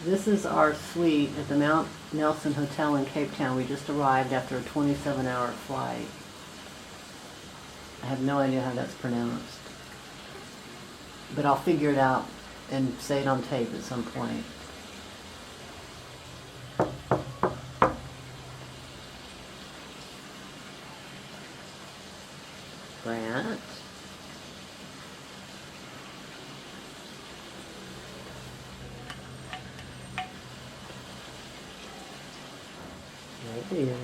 This is our suite at the Mount Nelson Hotel in Capetown. We just arrived after a 27-hour flight. I have no idea how that's pronounced, but I'll figure it out and say it on tape at some point. Brant. Right here.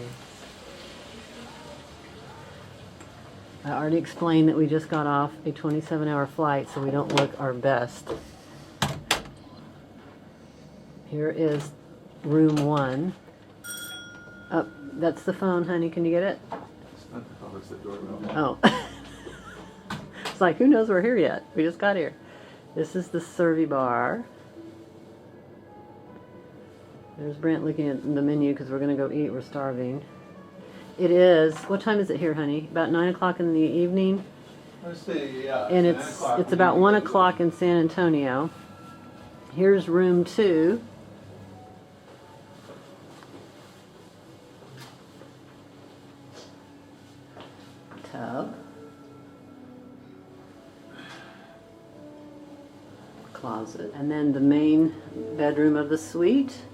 I already explained that we just got off a 27-hour flight, so we don't look our best. Here is room 1. Oh, that's the phone, honey. Can you get it? It's not the phone, it's the doorbell. Oh. It's like, who knows we're here yet? We just got here. This is the Servy bar. There's Brant looking at the menu because we're going to go eat. We're starving. It is, what time is it here, honey? About 9 o'clock in the evening? Let's see, yeah. And it's about 1 o'clock in San Antonio. Here's room 2. Tub. Closet. And then the main bedroom of the suite.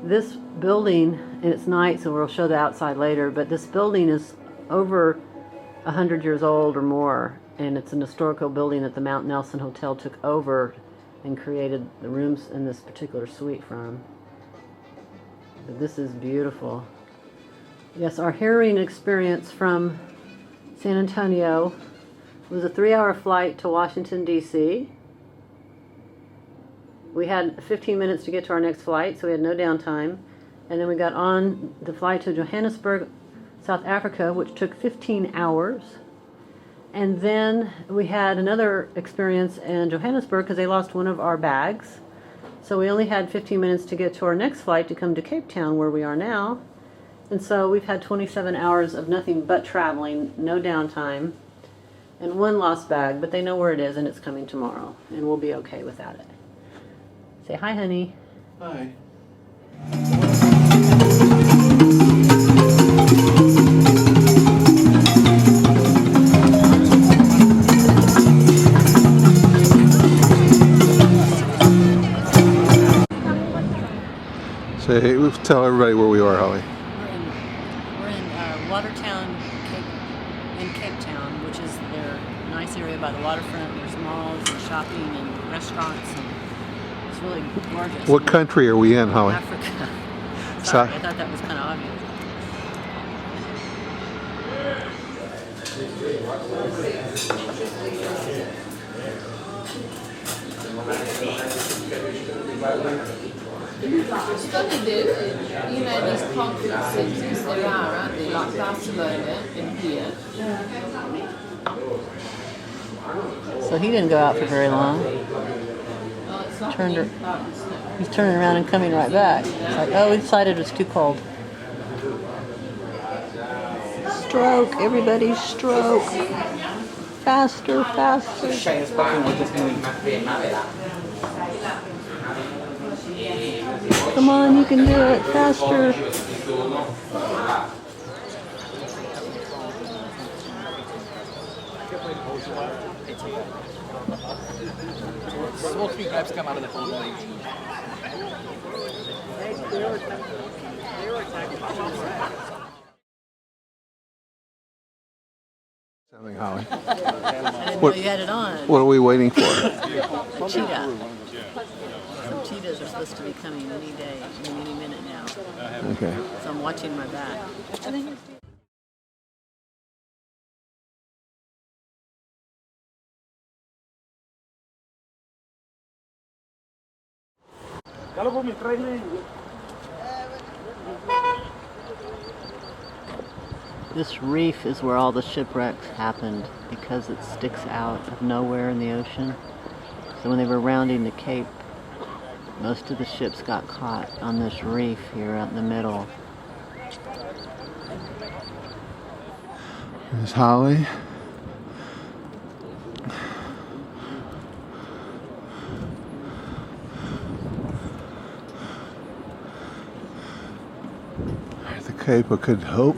This building, and it's night, so we'll show the outside later, but this building is over 100 years old or more, and it's an historical building that the Mount Nelson Hotel took over and created the rooms in this particular suite from. But this is beautiful. Yes, our harrowing experience from San Antonio was a 3-hour flight to Washington, D.C. We had 15 minutes to get to our next flight, so we had no downtime. And then we got on the flight to Johannesburg, South Africa, which took 15 hours. And then we had another experience in Johannesburg because they lost one of our bags. So we only had 15 minutes to get to our next flight to come to Capetown, where we are now. And so we've had 27 hours of nothing but traveling, no downtime, and one lost bag, but they know where it is and it's coming tomorrow, and we'll be okay without it. Say hi, honey. Hi. Say, tell everybody where we are, Holly. We're in Watertown, in Capetown, which is their nice area by the waterfront. There's malls and shopping and restaurants, and it's really gorgeous. What country are we in, Holly? Africa. Sorry, I thought that was kind of obvious. It's funny, dude. You know, these concrete cities, there are, aren't they? Like Barcelona and here. So he didn't go out for very long. Oh, it's like He's turning around and coming right back. It's like, oh, we decided it was too cold. Stroke, everybody, stroke. Faster, faster. Come on, you can do it. Faster. Small three grabs come out of the phone. Something, Holly. I didn't know you had it on. What are we waiting for? A cheetah. Some cheetahs are supposed to be coming any day, any minute now. Okay. So I'm watching my back. This reef is where all the shipwrecks happened because it sticks out of nowhere in the ocean. So when they were rounding the Cape, most of the ships got caught on this reef here out in the middle. There's Holly. Cape of Good Hope.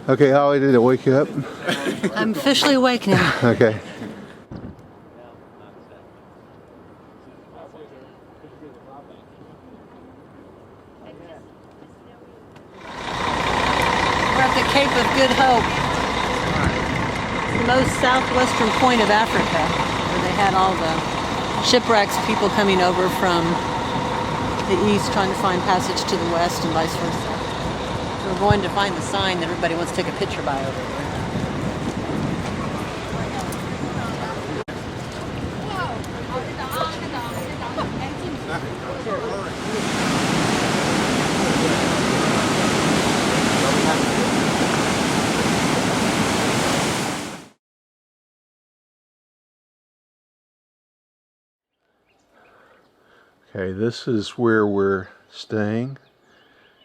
Okay, Holly, did it wake you up? I'm officially awake now. Okay. We're at the Cape of Good Hope. It's the most southwestern point of Africa, where they had all the shipwrecks, people coming over from the east trying to find passage to the west and vice versa. We're going to find the sign that everybody wants to take a picture by over there. Okay, this is where we're staying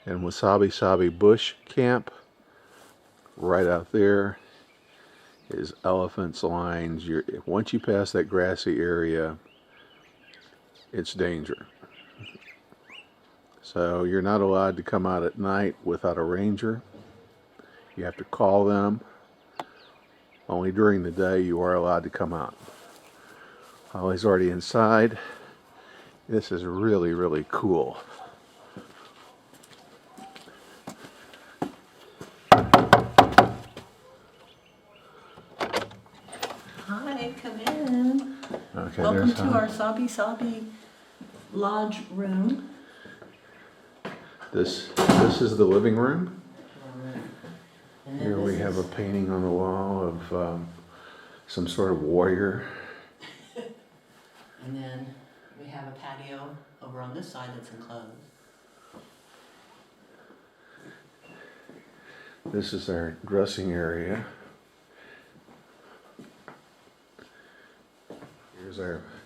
in Sabi Bush Camp. Right out there is elephants, lions. Once you pass that grassy area, it's danger. So you're not allowed to come out at night without a ranger. You have to call them. Only during the day you are allowed to come out. Holly's already inside. This is really, really cool. Hi, come in. Okay, Welcome there's to our Sabi Lodge room. This is the living room. Here we have a painting on the wall of some sort of warrior. And then we have a patio over on this side that's enclosed. This is our dressing area.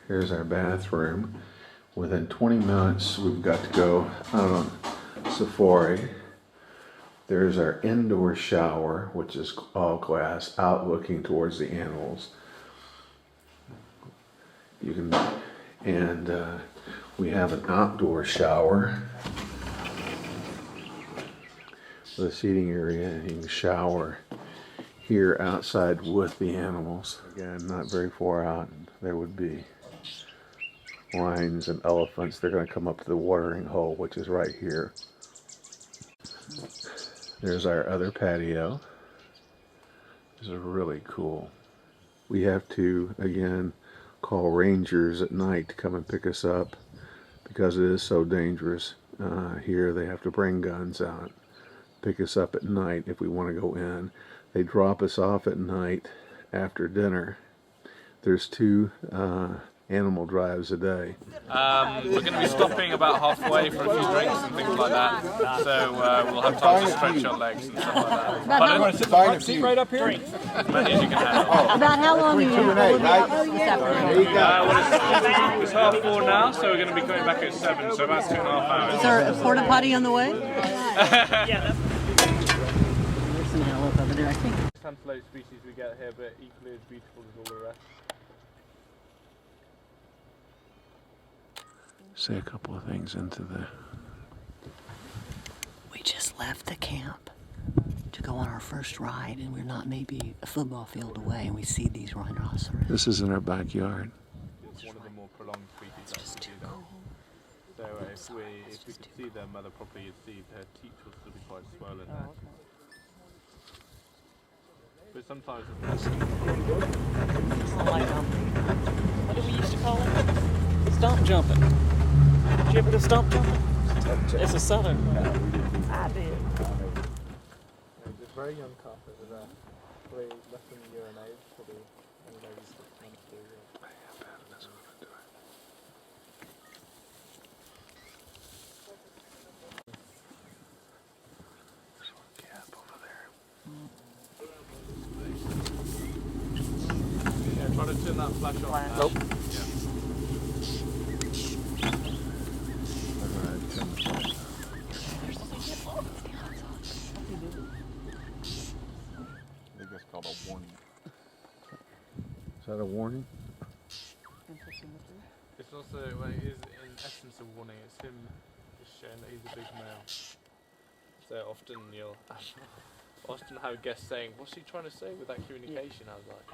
Here's our bathroom. Within 20 minutes, we've got to go out on safari. There's our indoor shower, which is all glass, out looking towards the animals. We have an outdoor shower with a seating area, and you can shower here outside with the animals. Again, not very far out, there would be lions and elephants. They're going to come up to the watering hole, which is right here. There's our other patio. This is really cool. We have to, again, call rangers at night to come and pick us up because it is so dangerous. Here they have to bring guns out, pick us up at night if we want to go in. They drop us off at night after dinner. There's 2 animal drives a day. We're going to be stopping about halfway for a few drinks and things like that. So we'll have time to stretch our legs and stuff like that. About, You want to sit in the front seat right up here? As many as you can handle. about how long are you going to be out this afternoon? It's 3:30 now, so we're going to be coming back at 7, so about 2.5 hours. Is there a porta potty on the way? Yeah. There's some antelope over there, I think. Antelope species we get here, but equally as beautiful as all the rest. Say a couple of things into the... We just left the camp to go on our first ride, and we're not maybe a football field away, and we see these rhinoceros. This is in our backyard. It's one of the more prolonged species that can do that. So if we could see their mother properly, you'd see her teeth will still be quite swollen there. But sometimes it's What did we used to call it? Stump jumping. Did you ever do stump jumping? It's a southern. I did. It's a very young calf over there. Probably less than a year in age, probably maybe 6 months to a year. Yeah, try to turn that flash on. Nope. Yeah. a warning? It's also, well, it is in essence a warning. It's him just showing that he's a big male. So often have guests saying, "What's he trying to say with that communication?" I was like,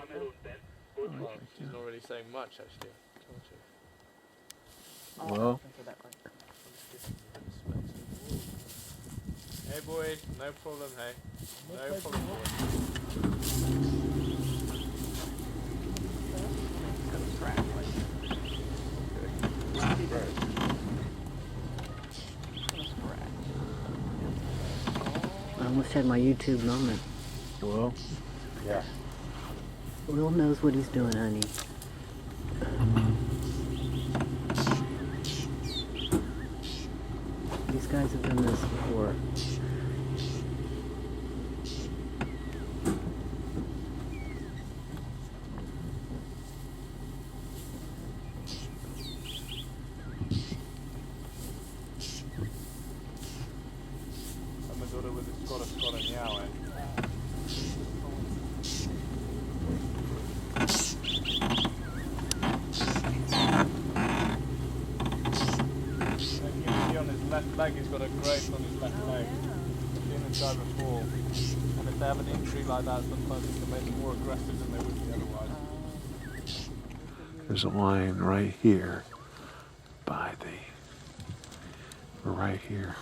well, he's not really saying much actually. Well, Hey boy, no problem, hey. No problem, boy. I almost had my YouTube moment. well, yeah. Will knows what he's doing, honey. These guys have done this before. And my daughter with a Scott and Yow, on his left leg, he's got a grace on his left leg. I've seen this guy before. And if they have an injury like that, sometimes it can make them more aggressive than they would be otherwise. There's a line right here by right here.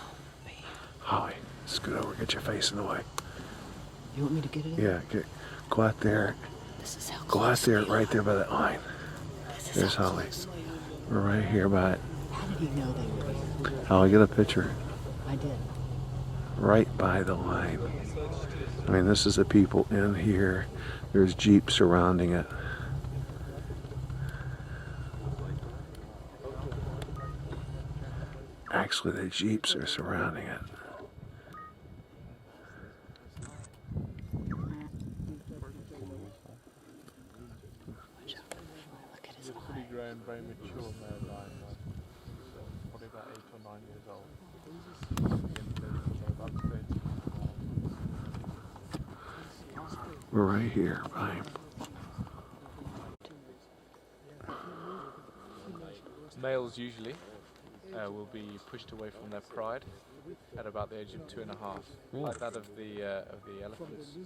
Holly, scoot over, get your face in the way. You want me to get it in? Yeah, go out there. This is how Go out there, right there by that line. There's Holly. We're right here by it. How did he know they were here? Holly, get a picture. I did. Right by the line. I mean, this is the people in here. There's Jeeps surrounding it. Actually, the Jeeps are surrounding it. Look at his He's a pretty grown, very mature male lion. So probably about 8 or 9 years old. We're right here by him. Males usually will be pushed away from their pride at about the age of 2.5, like that of the elephants.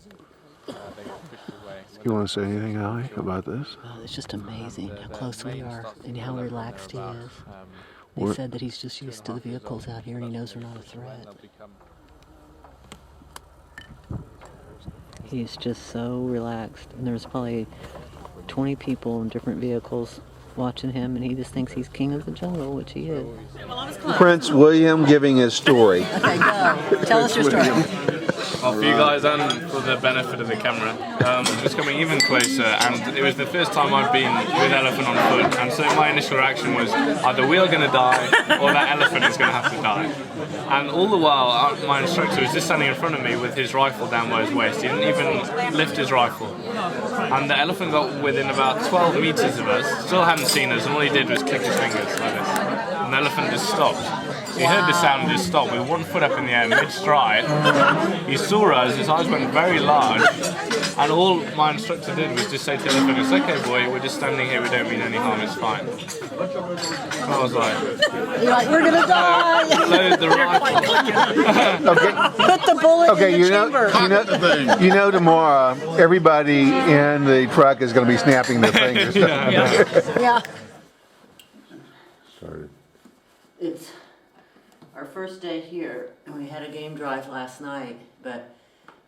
They get pushed away. You want to say anything, Holly, about this? Oh, it's just amazing how close we are starts to and how develop when relaxed he they're is. about, They said that he's just used to the vehicles out here and he knows they're not a threat. they'll become He's just so relaxed. And there's probably 20 people in different vehicles watching him, and he just thinks he's king of the jungle, which he is. Prince William giving his story. Okay, go. Tell us your story. Well, for you guys and for the benefit of the camera, just coming even closer, and it was the first time I've been with elephant on foot, and so my initial reaction was either we are going to die or that elephant is going to have to die. And all the while, my instructor was just standing in front of me with his rifle down by his waist. He didn't even lift his rifle. And the elephant got within about 12 meters of us, still hadn't seen us, and all he did was click his fingers like this. And the elephant just stopped. He heard the sound and just stopped with one foot up in the air mid-stride. He saw us, his eyes went very large, and all my instructor did was just say to the elephant, "It's okay boy, we're just standing here, we don't mean any harm, it's fine." And I was like, You're like, we're gonna die! load the rifle. Put the bullet in the chamber! You know tomorrow everybody in the truck is going to be snapping their fingers. Yeah. Started. It's our first day here, and we had a game drive last night, but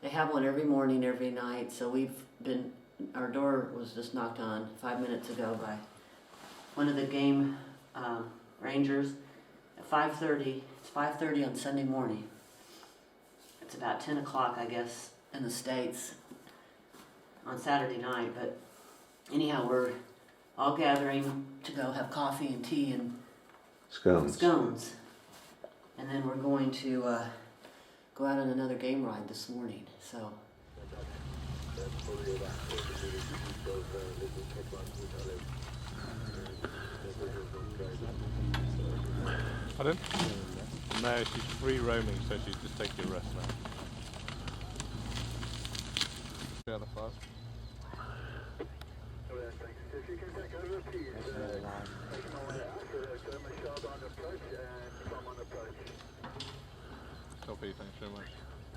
they have one every morning, every night, so our door was just knocked on 5 minutes ago by one of the game rangers at 5:30. It's 5:30 on Sunday morning. It's about 10 o'clock, I guess, in the States on Saturday night, but anyhow, we're all gathering to go have coffee and tea and scones. And then we're going to go out on another game ride this morning, so. Pardon? No, she's free roaming, so she's just taking a rest now. The other fast. Sabi, thanks very much.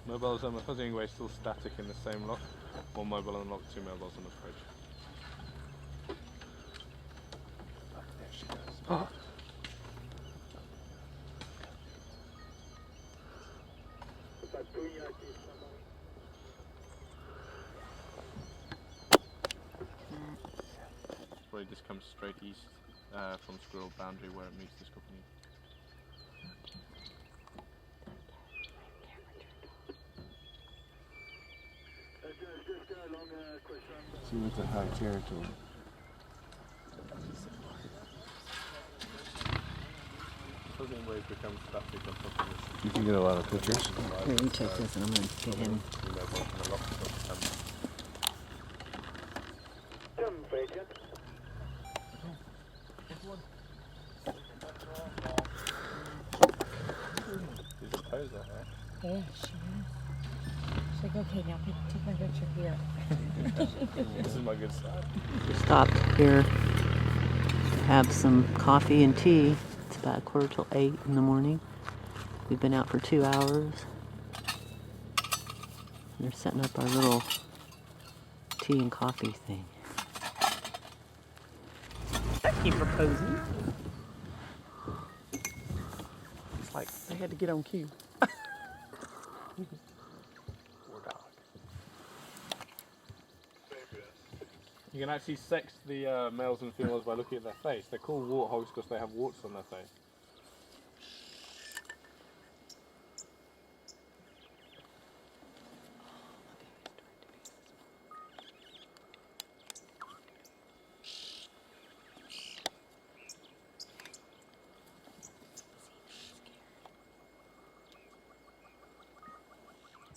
Mobiles I'm fuzzying away still static in the same lock. One mobile unlocked, 2 mobiles on the fridge. There she goes. Oh. Probably just comes straight east from Squirrel Boundary where it meets this company. See what's a high territory. Fuzzying waves becomes static on top of this. You can get a lot of pictures. Here, you take this and I'm going to get him. She's a poser, huh? Yeah, she is. She's like, okay, now take my picture here. This is my good side. We stopped here to have some coffee and tea. It's about 7:45 in the morning. We've been out for 2 hours. They're setting up our little tea and coffee thing. Keep proposing. It's like they had to get on cue. Poor dog. You can actually sex the males and females by looking at their face. They're called warthogs because they have warts on their face.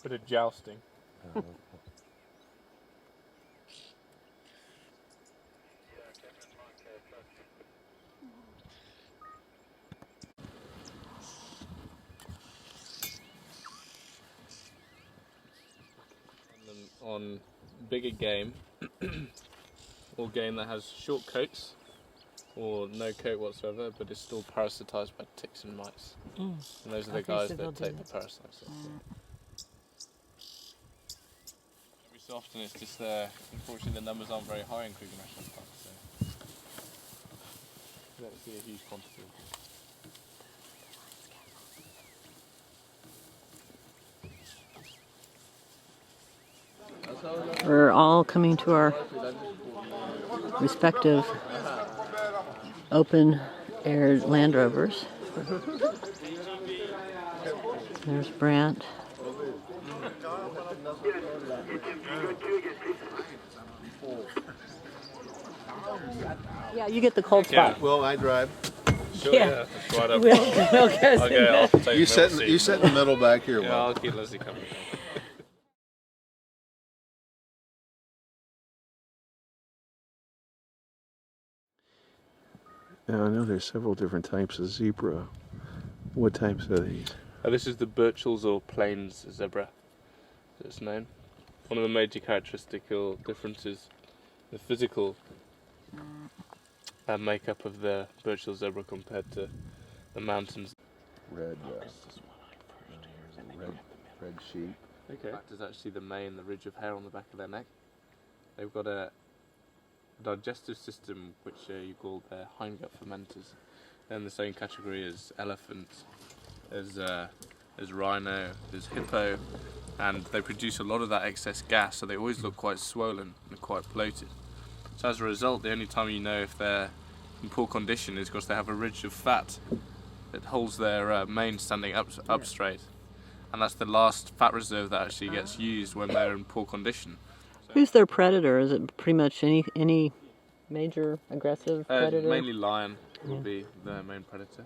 Bit of jousting. On bigger game, or game that has short coats or no coat whatsoever, but is still parasitized by ticks and mice. And those are the Okay, guys so they'll that do take that. the parasites off. Every so often it's just there. Unfortunately, the numbers aren't very high in Kruger National Park, so you don't see a huge quantity. We're all coming to our respective open air Land Rovers. There's Brant. Yeah, you get the cold spot. Well, I drive. Sure, Yeah. yeah, that's right up. We'll go Okay, I'll take You the sit, middle you seat. sit in the middle back here. Yeah, Will. I'll keep Leslie company. Now I know there's several different types of zebra. What types are these? This is the Birchall's or Plains zebra, as it's known. One of the major characteristical differences, the physical makeup of the Birchall zebra compared to the mountains. Red, red sheep. Okay. That is actually the mane, the ridge of hair on the back of their neck. They've got a digestive system which you call their hindgut fermenters. They're in the same category as elephant, as rhino, as hippo, and they produce a lot of that excess gas, so they always look quite swollen and quite bloated. So as a result, the only time you know if they're in poor condition is because they have a ridge of fat that holds their mane standing up straight, and that's the last fat reserve that actually gets used when they're in poor condition. Who's their predator? Is it pretty much any major aggressive predator? Mainly lion will be their main predator.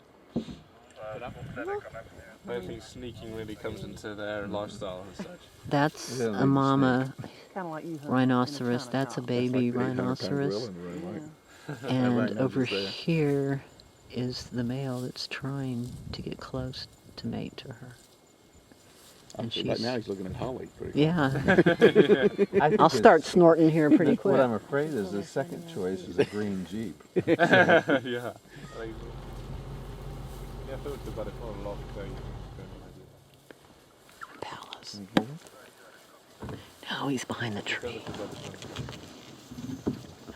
I don't think sneaking really comes into their lifestyle as such. That's Yeah, a they mama Kind of like you. rhinoceros. That's a baby rhinoceros. And over here is the male that's trying to get close to mate to her. And Right now he's looking at Holly. Yeah. I'll start snorting here pretty quick. What I'm afraid is the second choice is a green Jeep. Yeah. I think yeah, filter, but it's not a lot, so you can us. No, he's behind the tree.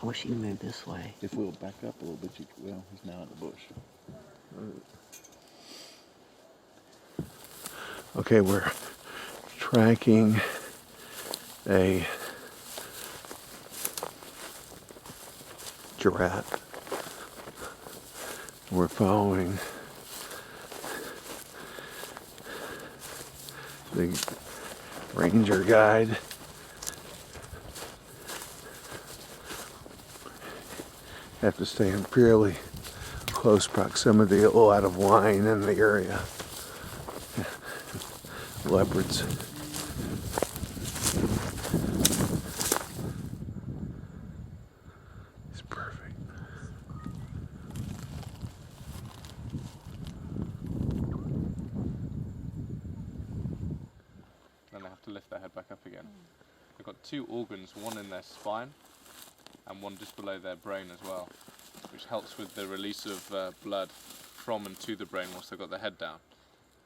I wish he'd move this way. If we'll back up a little bit, well, he's now in the bush. Okay, we're tracking a giraffe. We're following the ranger guide. Have to stay in fairly close proximity, a little out of line in the area. Leopards. It's perfect. Then they have to lift their head back up again. They've got two organs, one in their spine and one just below their brain as well, which helps with the release of blood from and to the brain once they've got their head down.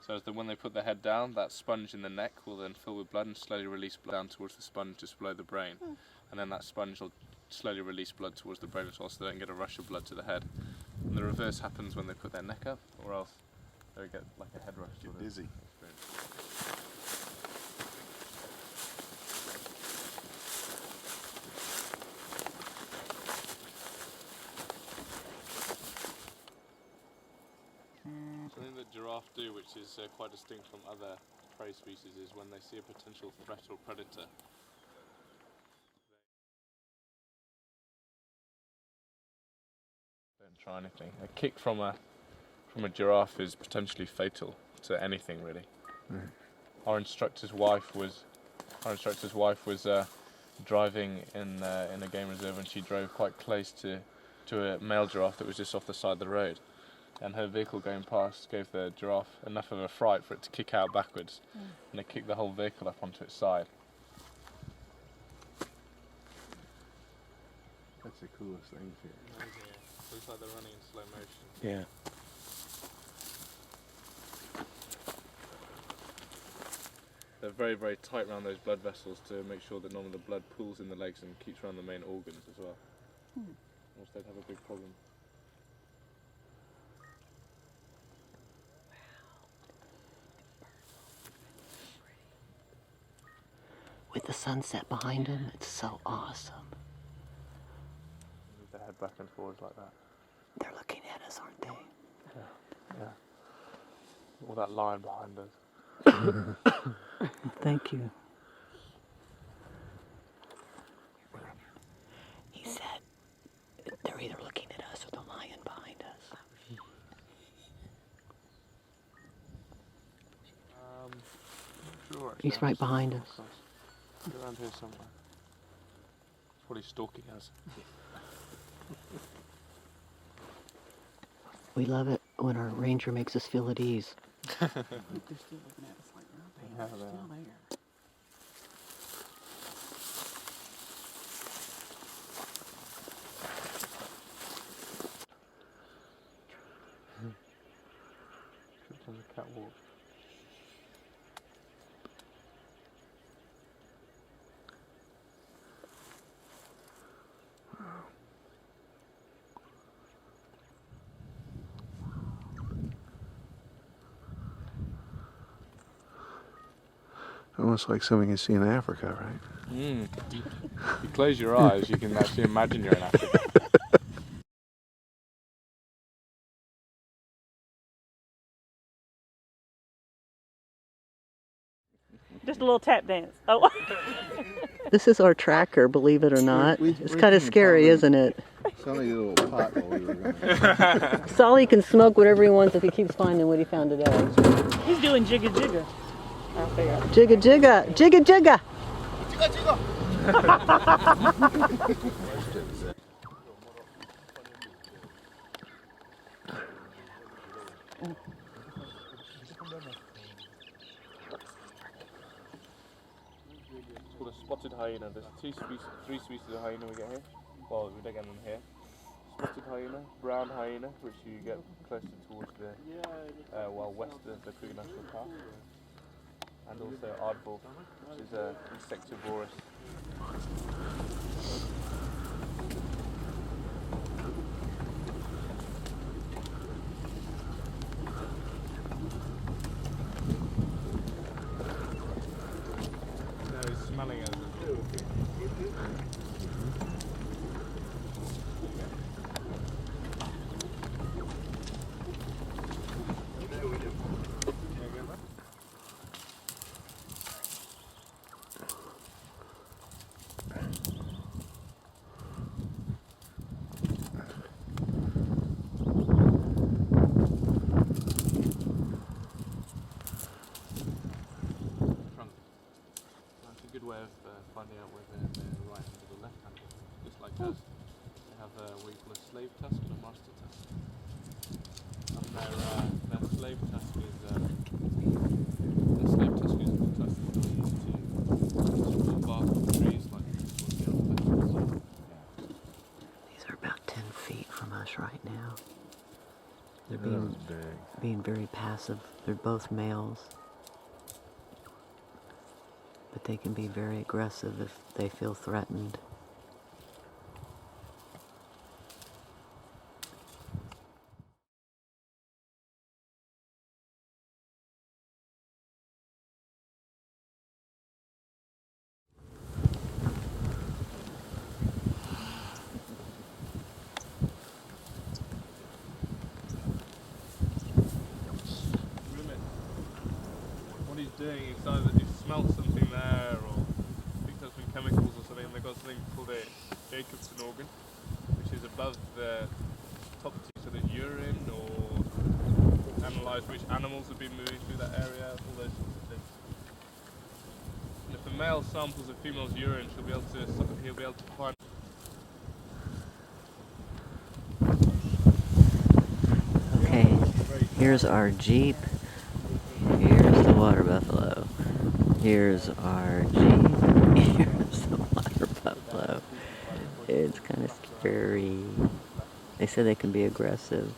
So as when they put their head down, that sponge in the neck will then fill with blood and slowly release blood down towards the sponge just below the brain. And then that sponge will slowly release blood towards the brain as well, so they don't get a rush of blood to the head. And the reverse happens when they put their neck up, or else they get like a head rush. Get dizzy. Something that giraffe do, which is quite distinct from other prey species, is when they see a potential threat or predator, don't try anything. A kick from a giraffe is potentially fatal to anything, really. Our instructor's wife was driving in a game reserve, and she drove quite close to a male giraffe that was just off the side of the road. And her vehicle going past gave the giraffe enough of a fright for it to kick out backwards, and it kicked the whole vehicle up onto its side. That's the coolest thing here. Looks like they're running in slow motion. Yeah. They're very, very tight around those blood vessels to make sure that none of the blood pools in the legs and keeps around the main organs as well. Or else they'd have a big problem. With the sunset behind him, it's so awesome. Move their head back and forwards like that. They're looking at us, aren't they? Yeah. All that line behind us. Thank you. He said they're either looking at us or the lion behind us. Sure, He's right behind us. He's around here somewhere. He's probably stalking us. We love it when our ranger makes us feel at ease. They're still looking at us like, no, Yeah, they're they still are. there. Tripped on the catwalk. Almost like something you see in Africa, right? You close your eyes, you can actually imagine you're in Africa. Just a little tap dance. Oh. This is our tracker, believe it or not. It's kind of scary, isn't it? Somebody did a little pot while we were going. Solly can smoke whatever he wants if he keeps finding what he found today. He's doing jigga jigga out there. Jigga jigga, jigga jigga. It's called a spotted hyena. There's three species of hyena we get here. Well, we don't get them here. Spotted hyena, brown hyena, which you get closer towards the west of the Kruger National Park, and also aardbol, which is insectivorous. No, he's smelling it. That's a good way of finding out whether they're right hand or left hand. Just like us, they have what you call a slave tusk and a master tusk. And their slave tusk is the tusk that they use to pull bark off trees like the other. These are about 10 feet from us right now. They're That was being very passive. They're both males. But they can be very aggressive if they feel threatened. What he's doing is either he smelt something there or picked up some chemicals or something. They've got something called a Jacobson organ, which is above the top two, so that urine or analyse which animals have been moving through that area, all those sorts of things. And if the male samples a female's urine, he'll be able to find. Okay, here's our Jeep. Here's the water buffalo. Here's our Jeep. Here's the water buffalo. It's kind of scary. They said they can be aggressive.